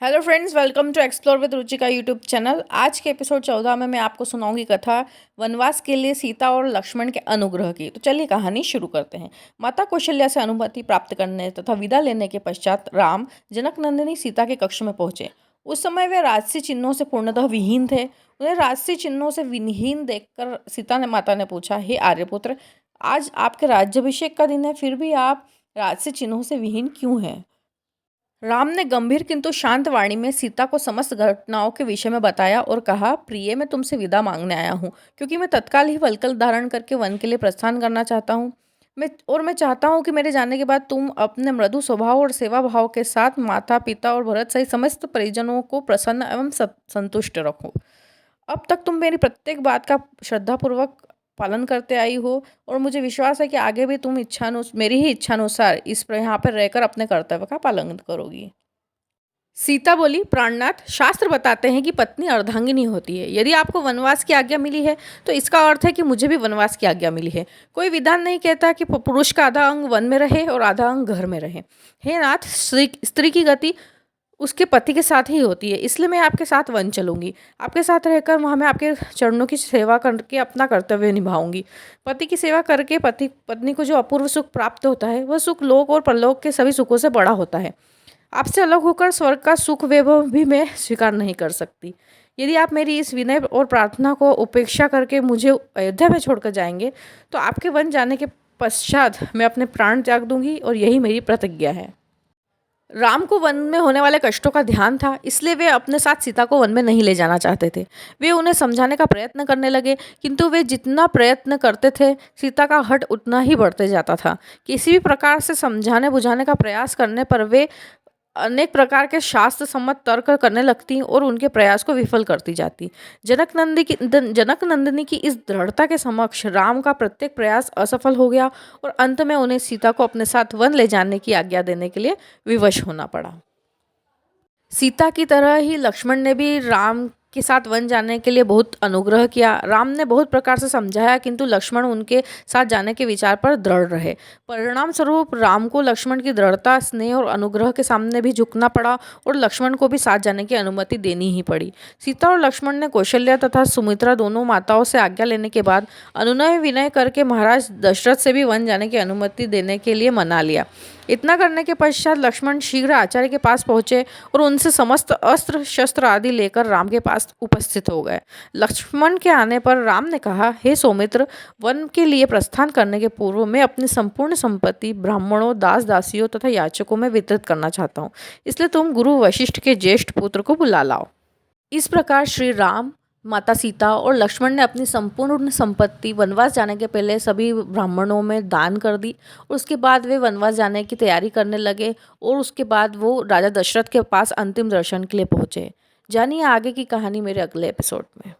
Hello friends, welcome to explore with Ruchika YouTube channel. आज के episode 14 में मैं आपको सुनाऊंगी कथा वनवास के लिए सीता और लक्ष्मण के अनुग्रह की। तो चलिए कहानी शुरू करते हैं। माता कौशल्या से अनुमति प्राप्त करने तथा विदा लेने के पश्चात राम जनक नंदिनी सीता के कक्ष में पहुंचे। उस समय वे राजसी चिन्हों से पूर्णतः विहीन थे। उन्हें राजसी चिन्हों से विहीन देखकर सीता ने माता ने पूछा, हे आर्यपुत्र, आज आपके राज्याभिषेक का दिन है, फिर भी आप राजसी चिन्हों से विहीन क्यों हैं? राम ने गंभीर किंतु शांत वाणी में सीता को समस्त घटनाओं के विषय में बताया और कहा, प्रिय, मैं तुमसे विदा मांगने आया हूँ, क्योंकि मैं तत्काल ही वल्कल धारण करके वन के लिए प्रस्थान करना चाहता हूँ। मैं चाहता हूँ कि मेरे जाने के बाद तुम अपने मृदु स्वभाव और सेवा भाव के साथ माता पिता और भरत सहित समस्त परिजनों को प्रसन्न एवं संतुष्ट रखो। अब तक तुम मेरी प्रत्येक बात का श्रद्धापूर्वक पालन करते आई हो और मुझे विश्वास है कि आगे भी तुम मेरी ही इच्छानुसार यहाँ पर रहकर अपने कर्तव्य का पालन करोगी। सीता बोली, प्राणनाथ, शास्त्र बताते हैं कि पत्नी अर्धांगिनी होती है। यदि आपको वनवास की आज्ञा मिली है तो इसका अर्थ है कि मुझे भी वनवास की आज्ञा मिली है। कोई विधान नहीं कहता कि पुरुष का आधा अंग वन में रहे और आधा अंग घर में रहे। हे नाथ, स्त्री की गति उसके पति के साथ ही होती है, इसलिए मैं आपके साथ वन चलूंगी। आपके साथ रहकर वहाँ मैं आपके चरणों की सेवा करके अपना कर्तव्य निभाऊंगी। पति की सेवा करके पत्नी को जो अपूर्व सुख प्राप्त होता है वह सुख लोक और परलोक के सभी सुखों से बड़ा होता है। आपसे अलग होकर स्वर्ग का सुख वैभव भी मैं स्वीकार नहीं कर सकती। यदि आप मेरी इस विनय और प्रार्थना को उपेक्षा करके मुझे अयोध्या में छोड़कर जाएंगे तो आपके वन जाने के पश्चात मैं अपने प्राण त्याग दूंगी और यही मेरी प्रतिज्ञा है। राम को वन में होने वाले कष्टों का ध्यान था, इसलिए वे अपने साथ सीता को वन में नहीं ले जाना चाहते थे। वे उन्हें समझाने का प्रयत्न करने लगे, किंतु वे जितना प्रयत्न करते थे सीता का हठ उतना ही बढ़ते जाता था। किसी भी प्रकार से समझाने बुझाने का प्रयास करने पर वे अनेक प्रकार के शास्त्र सम्मत तर्क करने लगती और उनके प्रयास को विफल करती जाती। जनक नंदिनी की इस दृढ़ता के समक्ष राम का प्रत्येक प्रयास असफल हो गया और अंत में उन्हें सीता को अपने साथ वन ले जाने की आज्ञा देने के लिए विवश होना पड़ा। सीता की तरह ही लक्ष्मण ने भी राम के साथ वन जाने के लिए बहुत अनुग्रह किया। राम ने बहुत प्रकार से समझाया, किंतु लक्ष्मण उनके साथ जाने के विचार पर दृढ़ रहे। परिणाम स्वरूप राम को लक्ष्मण की दृढ़ता, स्नेह और अनुग्रह के सामने भी झुकना पड़ा और लक्ष्मण को भी साथ जाने की अनुमति देनी ही पड़ी। सीता और लक्ष्मण ने कौशल्या तथा सुमित्रा दोनों माताओं से आज्ञा लेने के बाद अनुनय विनय करके महाराज दशरथ से भी वन जाने की अनुमति देने के लिए मना लिया। इतना करने के पश्चात लक्ष्मण शीघ्र आचार्य के पास पहुंचे और उनसे समस्त अस्त्र शस्त्र आदि लेकर राम के पास उपस्थित हो गए। लक्ष्मण के आने पर राम ने कहा, हे सौमित्र, वन के लिए प्रस्थान करने के पूर्व मैं अपनी संपूर्ण संपत्ति ब्राह्मणों, दास दासियों तथा याचकों में वितरित करना चाहता हूँ, इसलिए तुम गुरु वशिष्ठ के ज्येष्ठ पुत्र को बुला लाओ। इस प्रकार श्री राम, माता सीता और लक्ष्मण ने अपनी संपूर्ण संपत्ति वनवास जाने के पहले सभी ब्राह्मणों में दान कर दी और उसके बाद वे वनवास जाने की तैयारी करने लगे और उसके बाद वो राजा दशरथ के पास अंतिम दर्शन के लिए पहुंचे। जानिए आगे की कहानी मेरे अगले एपिसोड में।